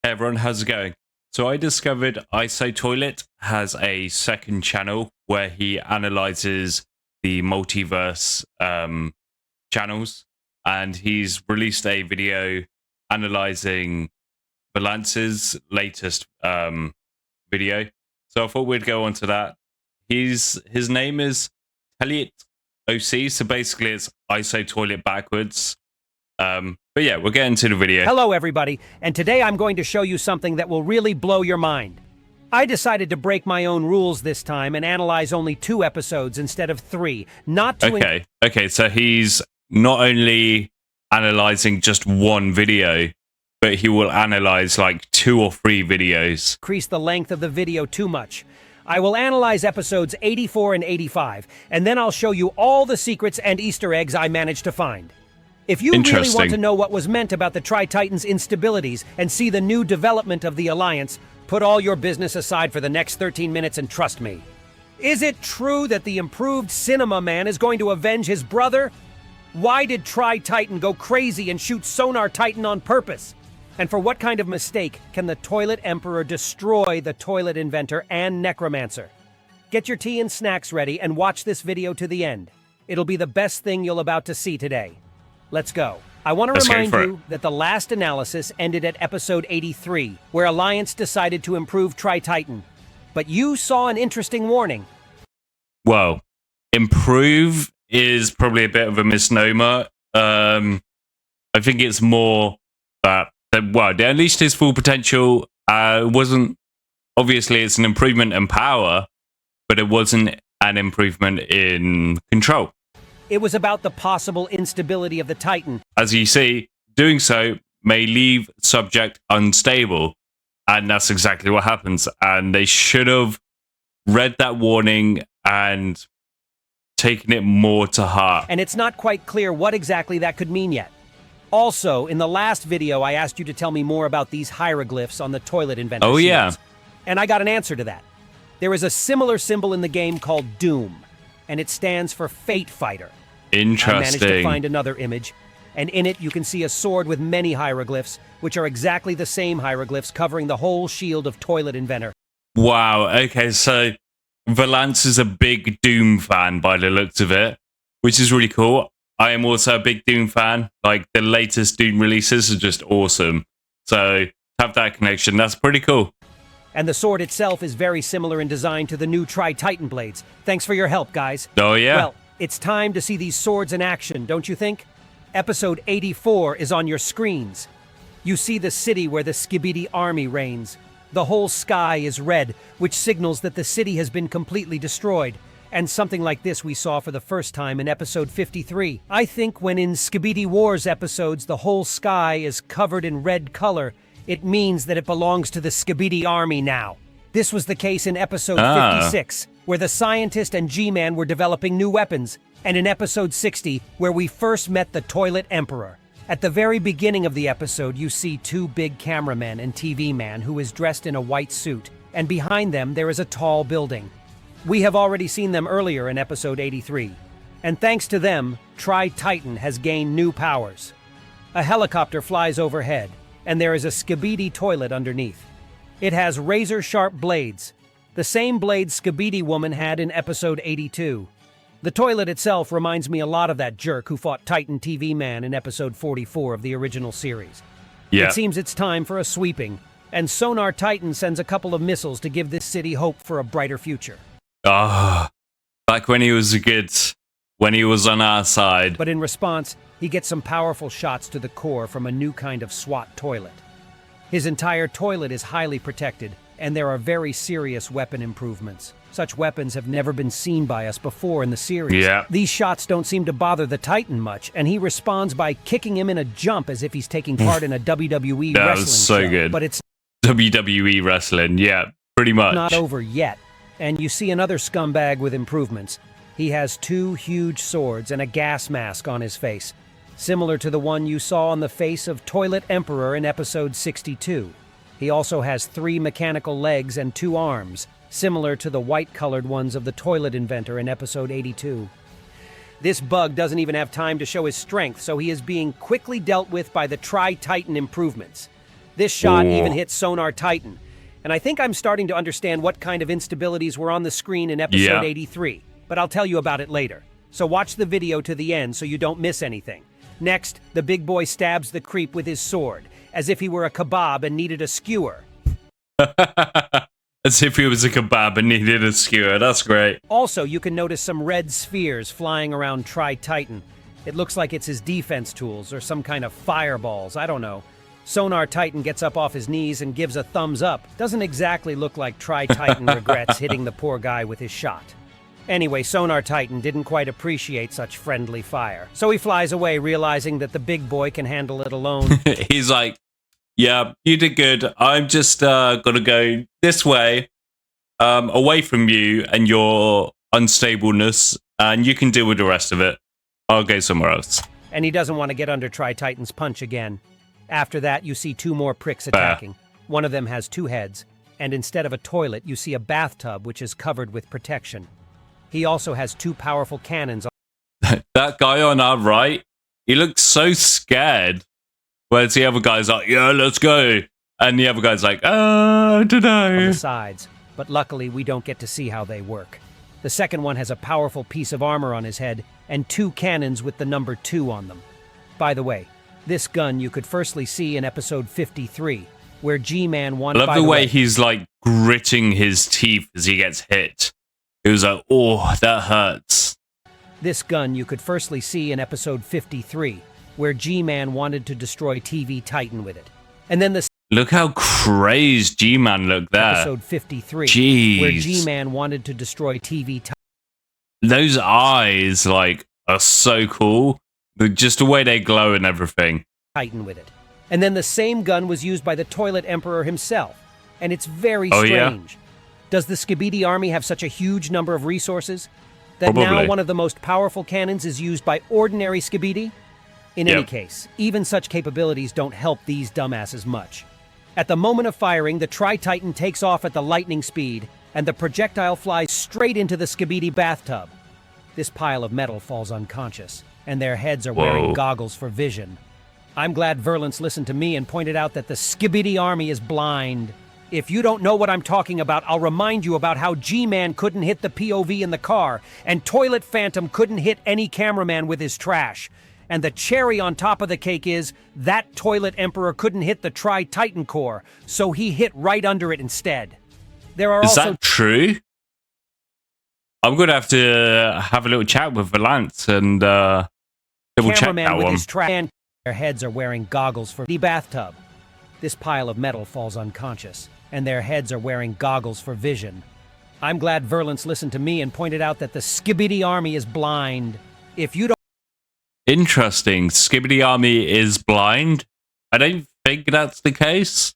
Hey everyone, how's it going? So I discovered ISO Toilet has a second channel where he analyzes the multiverse channels, and he's released a video analyzing Valance's latest video. So I thought we'd go on to that. His name is Elliot OC, so basically it's ISO Toilet backwards. But yeah, we'll get into the video. Hello everybody, and today I'm going to show you something that will really blow your mind. I decided to break my own rules this time and analyze only 2 episodes instead of 3. Okay, so he's not only analyzing just one video, but he will analyze like 2 or 3 videos. Increase the length of the video too much. I will analyze episodes 84 and 85, and then I'll show you all the secrets and Easter eggs I managed to find. If you really want to know what was meant about the Tri-Titans' instabilities and see the new development of the Alliance, put all your business aside for the next 13 minutes and trust me. Is it true that the improved Cinema Man is going to avenge his brother? Why did Tri-Titan go crazy and shoot Sonar Titan on purpose? And for what kind of mistake can the Toilet Emperor destroy the Toilet Inventor and Necromancer? Get your tea and snacks ready and watch this video to the end. It'll be the best thing you'll about to see today. Let's go. I want to remind you that the last analysis ended at episode 83, where Alliance decided to improve Tri-Titan. But you saw an interesting warning. Well, improve is probably a bit of a misnomer. I think it's more that, well, they unleashed his full potential. Obviously, it's an improvement in power, but it wasn't an improvement in control. It was about the possible instability of the Titan. As you see, doing so may leave subject unstable, and that's exactly what happens. And they should have read that warning and taken it more to heart. And it's not quite clear what exactly that could mean yet. Also, in the last video, I asked you to tell me more about these hieroglyphs on the Toilet Inventor shields. Yeah. And I got an answer to that. There is a similar symbol in the game called Doom, and it stands for Fate Fighter. Interesting. I managed to find another image, and in it you can see a sword with many hieroglyphs, which are exactly the same hieroglyphs covering the whole shield of Toilet Inventor. Wow, okay, so Valance is a big Doom fan by the looks of it, which is really cool. I am also a big Doom fan. Like, the latest Doom releases are just awesome. So, have that connection. That's pretty cool. And the sword itself is very similar in design to the new Tri-Titan blades. Thanks for your help, guys. Oh, yeah. Well, it's time to see these swords in action, don't you think? Episode 84 is on your screens. You see the city where the Skibidi army reigns. The whole sky is red, which signals that the city has been completely destroyed. And something like this we saw for the first time in episode 53. I think when in Skibidi Wars episodes the whole sky is covered in red color, it means that it belongs to the Skibidi army now. This was the case in episode 56, where the scientist and G-Man were developing new weapons, and in episode 60, where we first met the Toilet Emperor. At the very beginning of the episode, you see 2 big cameramen and TV man who is dressed in a white suit, and behind them there is a tall building. We have already seen them earlier in episode 83, and thanks to them, Tri-Titan has gained new powers. A helicopter flies overhead, and there is a Skibidi toilet underneath. It has razor-sharp blades, the same blades Skibidi Woman had in episode 82. The toilet itself reminds me a lot of that jerk who fought Titan TV Man in episode 44 of the original series. Yeah. It seems it's time for a sweeping, and Sonar Titan sends a couple of missiles to give this city hope for a brighter future. Back when he was when he was on our side. But in response, he gets some powerful shots to the core from a new kind of SWAT toilet. His entire toilet is highly protected, and there are very serious weapon improvements. Such weapons have never been seen by us before in the series. Yeah. These shots don't seem to bother the Titan much, and he responds by kicking him in a jump as if he's taking part in a WWE wrestling That was so show. good. But it's WWE wrestling, yeah, pretty much. not over yet. And you see another scumbag with improvements. He has 2 huge swords and a gas mask on his face, similar to the one you saw on the face of Toilet Emperor in episode 62. He also has 3 mechanical legs and 2 arms, similar to the white-colored ones of the Toilet Inventor in episode 82. This bug doesn't even have time to show his strength, so he is being quickly dealt with by the Tri-Titan improvements. This shot Ooh. even hit Sonar Titan, and I think I'm starting to understand what kind of instabilities were on the screen in episode 83, but I'll tell you about it later. So watch the video to the end so you don't miss anything. Next, the big boy stabs the creep with his sword, as if he were a kebab and needed a skewer. As if he was a kebab and needed a skewer. That's great. Also, you can notice some red spheres flying around Tri-Titan. It looks like it's his defense tools or some kind of fireballs, I don't know. Sonar Titan gets up off his knees and gives a thumbs up. Doesn't exactly look like Tri-Titan regrets hitting the poor guy with his shot. Anyway, Sonar Titan didn't quite appreciate such friendly fire. So he flies away, realizing that the big boy can handle it alone. He's like, yeah, you did good. I'm just gonna go this way, away from you and your unstableness, and you can deal with the rest of it. I'll go somewhere else. And he doesn't want to get under Tri-Titan's punch again. After that, you see two more pricks attacking. One of them has two heads, and instead of a toilet, you see a bathtub which is covered with protection. He also has two powerful cannons. That guy on our right, he looks so scared. Whereas the other guy's like, yeah, let's go. And the other guy's like, I don't know. On the sides, but luckily we don't get to see how they work. The second one has a powerful piece of armor on his head and two cannons with the number 2 on them. By the way, this gun you could firstly see in episode 53, where G-Man wanted... I love the way he's like gritting his teeth as he gets hit. He was like, oh, that hurts. This gun you could firstly see in episode 53, where G-Man wanted to destroy TV Titan with it. And then the... Look how crazed G-Man looked there. Episode 53, Jeez. where G-Man wanted to destroy TV Titan. Those eyes, like, are so cool. Just the way they glow and everything. Titan with it. And then the same gun was used by the Toilet Emperor himself. And it's very Oh, strange. Yeah? Does the Skibidi army have such a huge number of resources that Probably. now one of the most powerful cannons is used by ordinary Skibidi? In any case, even such capabilities don't help these dumbasses much. At the moment of firing, the Tri-Titan takes off at the lightning speed, and the projectile flies straight into the Skibidi bathtub. This pile of metal falls unconscious, and their heads are wearing goggles for vision. I'm glad Verlance listened to me and pointed out that the Skibidi army is blind. If you don't know what I'm talking about, I'll remind you about how G-Man couldn't hit the POV in the car, and Toilet Phantom couldn't hit any cameraman with his trash. And the cherry on top of the cake is that Toilet Emperor couldn't hit the Tri-Titan core, so he hit right under it instead. There are Is also... that true? I'm going to have a little chat with Valance and double check that with one. His and their heads are wearing goggles for the bathtub. This pile of metal falls unconscious, and their heads are wearing goggles for vision. I'm glad Verlance listened to me and pointed out that the Skibidi army is blind. If you don't... Interesting. Skibidi Army is blind? I don't think that's the case,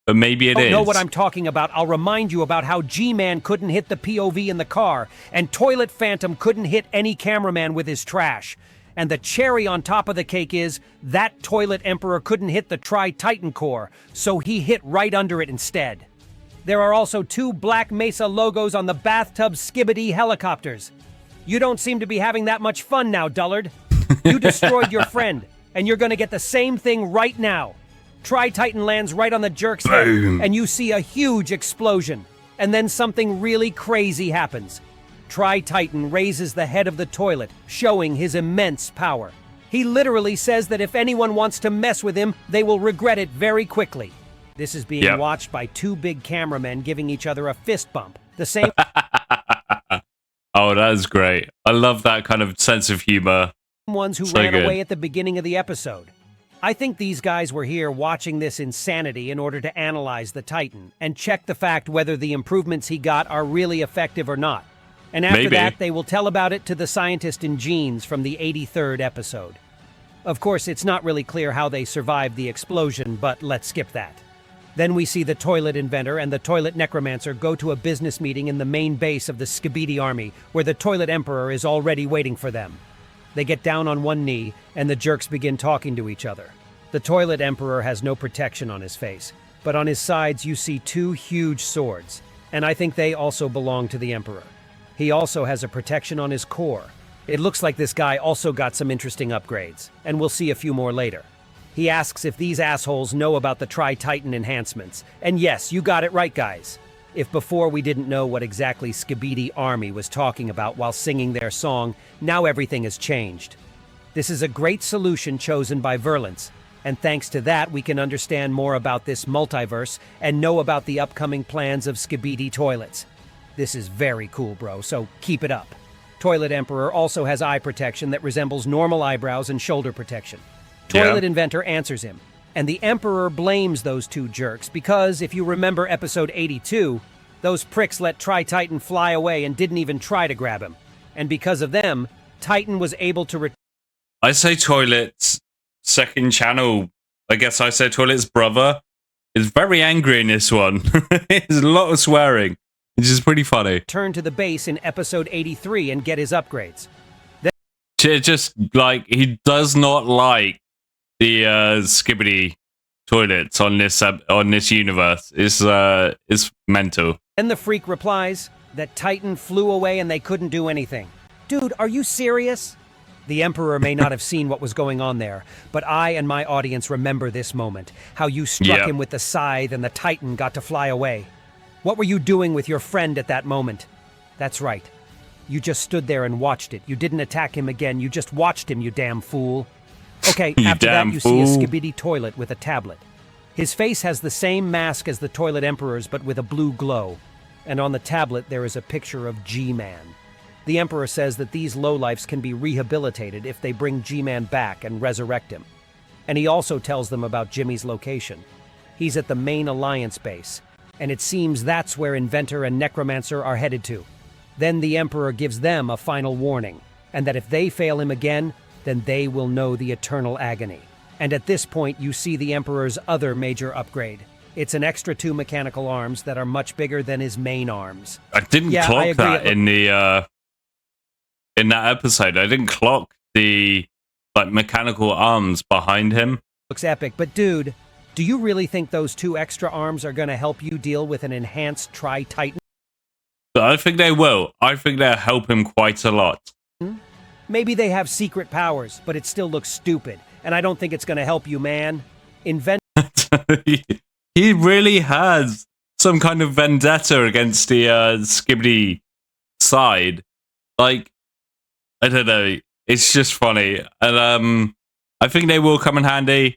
but maybe it is. Know what I'm talking about, I'll remind you about how G-Man couldn't hit the POV in the car, and Toilet Phantom couldn't hit any cameraman with his trash. And the cherry on top of the cake is that Toilet Emperor couldn't hit the Tri-Titan core, so he hit right under it instead. There are also two Black Mesa logos on the bathtub Skibidi helicopters. You don't seem to be having that much fun now, dullard. You destroyed your friend, and you're gonna get the same thing right now. Tri-Titan lands right on the jerk's head, and you see a huge explosion. And then something really crazy happens. Tri-Titan raises the head of the toilet, showing his immense power. He literally says that if anyone wants to mess with him, they will regret it very quickly. This is being watched by two big cameramen giving each other a fist bump. The same... Oh, that is great. I love that kind of sense of humor. Ones who ran away at the beginning of the episode. I think these guys were here watching this insanity in order to analyze the Titan and check the fact whether the improvements he got are really effective or not. And after that, they will tell about it to the scientist in jeans from the 83rd episode. Of course, it's not really clear how they survived the explosion, but let's skip that. Then we see the toilet inventor and the toilet necromancer go to a business meeting in the main base of the Skibidi army, where the toilet emperor is already waiting for them. They get down on one knee, and the jerks begin talking to each other. The toilet emperor has no protection on his face, but on his sides you see two huge swords, and I think they also belong to the emperor. He also has a protection on his core. It looks like this guy also got some interesting upgrades, and we'll see a few more later. He asks if these assholes know about the Tri-Titan enhancements. And yes, you got it right, guys. If before we didn't know what exactly Skibidi Army was talking about while singing their song, now everything has changed. This is a great solution chosen by Verlance, and thanks to that we can understand more about this multiverse and know about the upcoming plans of Skibidi toilets. This is very cool, bro, so keep it up. Toilet Emperor also has eye protection that resembles normal eyebrows and shoulder protection. Toilet Inventor answers him, and the Emperor blames those two jerks because, if you remember episode 82, those pricks let Tri-Titan fly away and didn't even try to grab him. And because of them, Titan was able to I say Toilet's second channel, I guess I say Toilet's brother, is very angry in this one. There's a lot of swearing, which is pretty funny. return to the base in episode 83 and get his upgrades. Just, like, he does not like the Skibidi toilets on this universe. It's mental. Then the freak replies that Titan flew away and they couldn't do anything. Dude, are you serious? The Emperor may not have seen what was going on there, but I and my audience remember this moment. How you struck him with the scythe and the Titan got to fly away. What were you doing with your friend at that moment? That's right. You just stood there and watched it. You didn't attack him again. You just watched him, you damn fool. Okay, after that you see a Skibidi toilet with a tablet. His face has the same mask as the Toilet Emperor's, but with a blue glow. And on the tablet there is a picture of G-Man. The Emperor says that these lowlifes can be rehabilitated if they bring G-Man back and resurrect him. And he also tells them about Jimmy's location. He's at the main Alliance base, and it seems that's where Inventor and Necromancer are headed to. Then the Emperor gives them a final warning, and that if they fail him again, then they will know the eternal agony. And at this point, you see the Emperor's other major upgrade. It's an extra 2 mechanical arms that are much bigger than his main arms. I didn't clock that in that episode. I didn't clock the mechanical arms behind him. Looks epic, but dude, do you really think those 2 extra arms are going to help you deal with an enhanced Tri-Titan? I think they will. I think they'll help him quite a lot. Maybe they have secret powers, but it still looks stupid, and I don't think it's going to help you, man. He really has some kind of vendetta against the Skibidi side. Like, I don't know. It's just funny. And I think they will come in handy.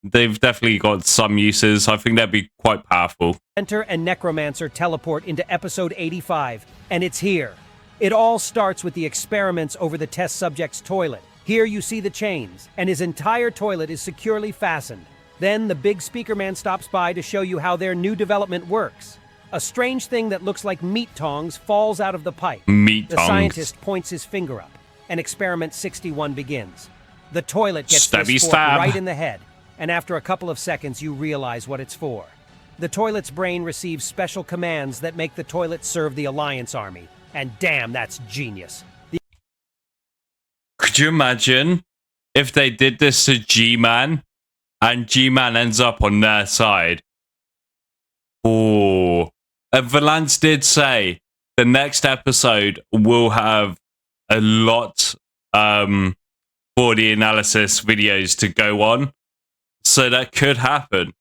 They've definitely got some uses. I think they'll be quite powerful. Inventor and Necromancer teleport into episode 85, and it's here. It all starts with the experiments over the test subject's toilet. Here you see the chains, and his entire toilet is securely fastened. Then the big speaker man stops by to show you how their new development works. A strange thing that looks like meat tongs falls out of the pipe. Meat tongs. The scientist points his finger up, and experiment 61 begins. The toilet gets this fork right in the head, and after a couple of seconds you realize what it's for. The toilet's brain receives special commands that make the toilet serve the Alliance army. And damn, that's genius. Could you imagine if they did this to G-Man and G-Man ends up on their side? Oh. And Valance did say the next episode will have a lot for the analysis videos to go on. So that could happen.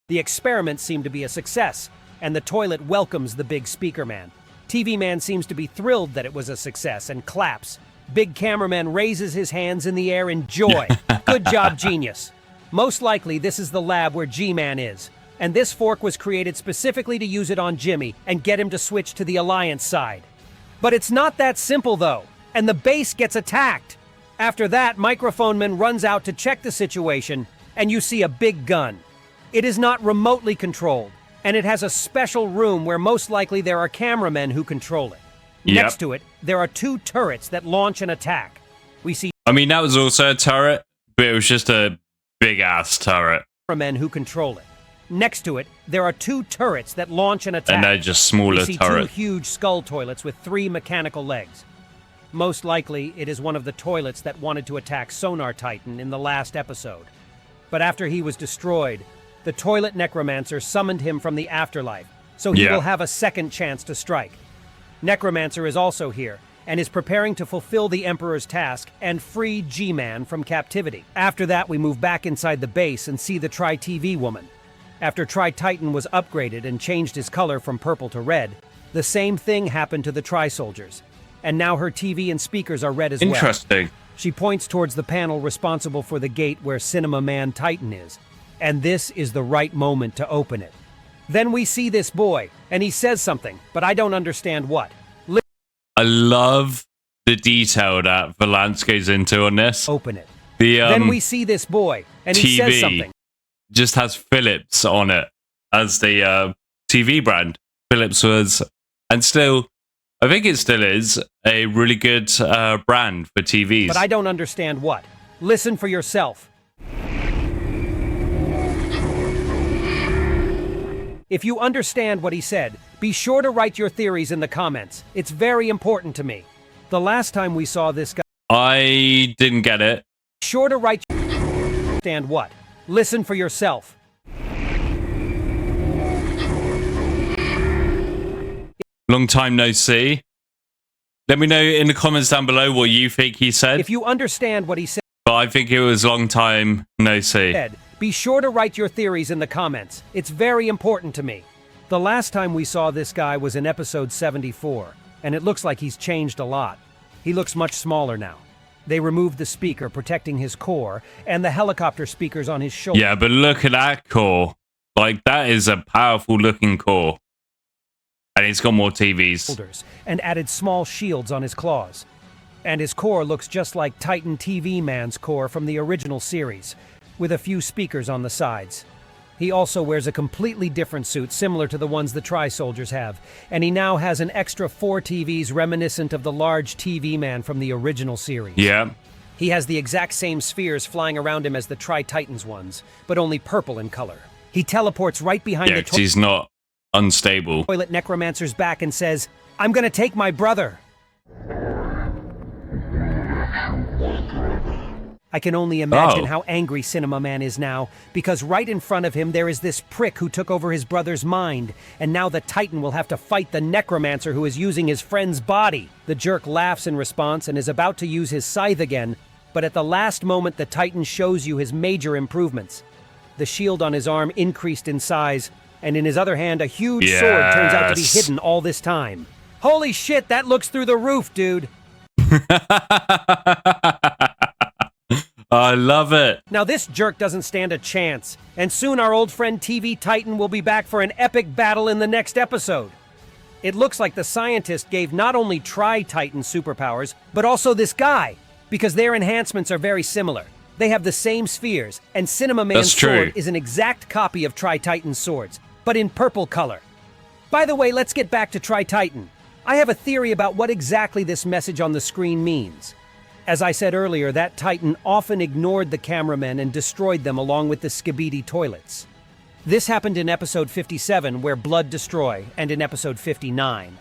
The experiments seem to be a success, and the toilet welcomes the big speaker man. TV Man seems to be thrilled that it was a success and claps. Big cameraman raises his hands in the air in joy. Good job, genius. Most likely this is the lab where G-Man is, and this fork was created specifically to use it on Jimmy and get him to switch to the Alliance side. But it's not that simple though, and the base gets attacked. After that, Microphone Man runs out to check the situation, and you see a big gun. It is not remotely controlled, and it has a special room where most likely there are cameramen who control it. Next to it, there are 2 turrets that launch an attack. We see... I mean, that was also a turret, but it was just a big-ass turret. ...cameramen who control it. Next to it, there are 2 turrets that launch an attack. And they're just smaller we see turrets. 2 huge skull toilets with 3 mechanical legs. Most likely, it is one of the toilets that wanted to attack Sonar Titan in the last episode. But after he was destroyed, the Toilet Necromancer summoned him from the afterlife, so he will have a second chance to strike. Necromancer is also here, and is preparing to fulfill the Emperor's task and free G-Man from captivity. After that, we move back inside the base and see the Tri-TV woman. After Tri-Titan was upgraded and changed his color from purple to red, the same thing happened to the Tri-Soldiers. And now her TV and speakers are red as well. Interesting. She points towards the panel responsible for the gate where Cinema Man Titan is. And this is the right moment to open it. Then we see this boy, and he says something, but I don't understand what. I love the detail that Valance goes into on this. Open it. Then we see this boy, and he says something. Just has Philips on it as the TV brand. Philips was, and still, I think it still is, a really good brand for TVs. But I don't understand what. Listen for yourself. If you understand what he said, be sure to write your theories in the comments. It's very important to me. The last time we saw this guy... I didn't get it. Be sure to write... Understand what? Listen for yourself. Long time no see. Let me know in the comments down below what you think he said. If you understand what he said... But I think it was long time no see. Be sure to write your theories in the comments. It's very important to me. The last time we saw this guy was in episode 74, and it looks like he's changed a lot. He looks much smaller now. They removed the speaker protecting his core, and the helicopter speakers on his shoulder. Yeah, but look at that core. Like, that is a powerful looking core. And he's got more TVs. And added small shields on his claws. And his core looks just like Titan TV Man's core from the original series, with a few speakers on the sides. He also wears a completely different suit similar to the ones the Tri-Soldiers have, and he now has an extra 4 TVs reminiscent of the large TV Man from the original series. Yeah. He has the exact same spheres flying around him as the Tri-Titans ones, but only purple in color. He teleports right behind the toilet. He's not unstable. Toilet Necromancer's back and says, "I'm gonna take my brother." I can only imagine how angry Cinema Man is now, because right in front of him there is this prick who took over his brother's mind, and now the Titan will have to fight the Necromancer who is using his friend's body. The jerk laughs in response and is about to use his scythe again, but at the last moment the Titan shows you his major improvements. The shield on his arm increased in size, and in his other hand a huge sword turns out to be hidden all this time. Holy shit, that looks through the roof, dude! I love it. Now this jerk doesn't stand a chance, and soon our old friend TV Titan will be back for an epic battle in the next episode. It looks like the scientist gave not only Tri-Titan superpowers, but also this guy, because their enhancements are very similar. They have the same spheres, and Cinema Man's sword is an exact copy of Tri-Titan's swords, but in purple color. By the way, let's get back to Tri-Titan. I have a theory about what exactly this message on the screen means. As I said earlier, that Titan often ignored the cameramen and destroyed them along with the Skibidi toilets. This happened in episode 57, where Blood Destroy, and in episode 59.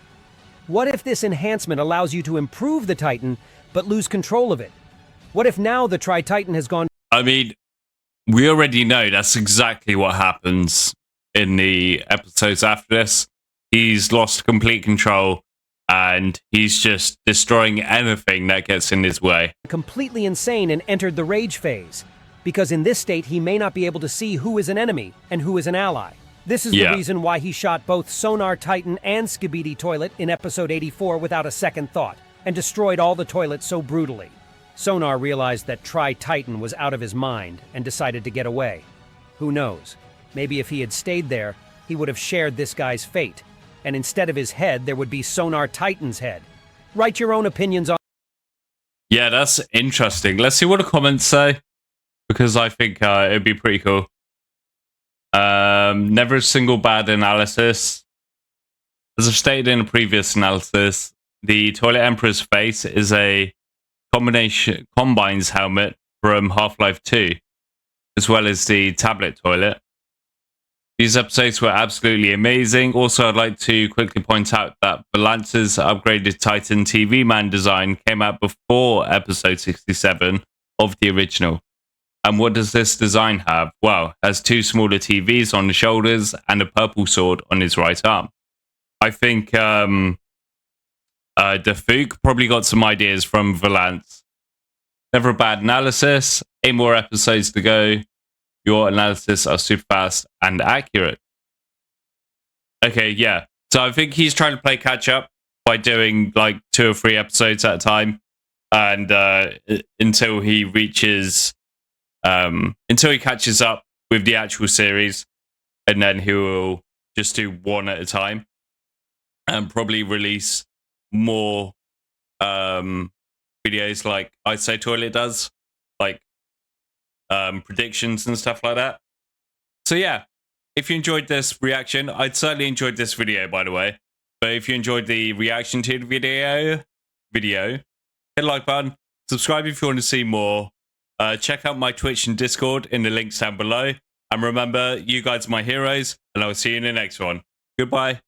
What if this enhancement allows you to improve the Titan, but lose control of it? What if now the Tri-Titan has gone... I mean, we already know that's exactly what happens in the episodes after this. He's lost complete control, and he's just destroying anything that gets in his way. Completely insane and entered the rage phase, because in this state he may not be able to see who is an enemy and who is an ally. This is the reason why he shot both Sonar Titan and Skibidi Toilet in episode 84 without a second thought, and destroyed all the toilets so brutally. Sonar realized that Tri-Titan was out of his mind and decided to get away. Who knows? Maybe if he had stayed there, he would have shared this guy's fate. And instead of his head, there would be Sonar Titan's head. Write your own opinions on... Yeah, that's interesting. Let's see what the comments say, because I think it'd be pretty cool. Never a single bad analysis. As I've stated in a previous analysis, the Toilet Emperor's face is a combines helmet from Half-Life 2, as well as the tablet toilet. These episodes were absolutely amazing. Also, I'd like to quickly point out that Valance's upgraded Titan TV Man design came out before episode 67 of the original. And what does this design have? Well, it has 2 smaller TVs on the shoulders and a purple sword on his right arm. I think Defuk probably got some ideas from Valance. Never a bad analysis. 8 more episodes to go. Your analysis are super fast and accurate. Okay, yeah. So I think he's trying to play catch up by doing like 2 or 3 episodes at a time, and until he reaches, until he catches up with the actual series, and then he will just do 1 at a time, and probably release more videos like I Say Toilet does, like predictions and stuff like that. So yeah, if you enjoyed this reaction, I'd certainly enjoyed this video, by the way. But if you enjoyed the reaction to the video, hit the like button, subscribe if you want to see more. Check out my Twitch and Discord in the links down below. And remember, you guys are my heroes, and I will see you in the next one. Goodbye.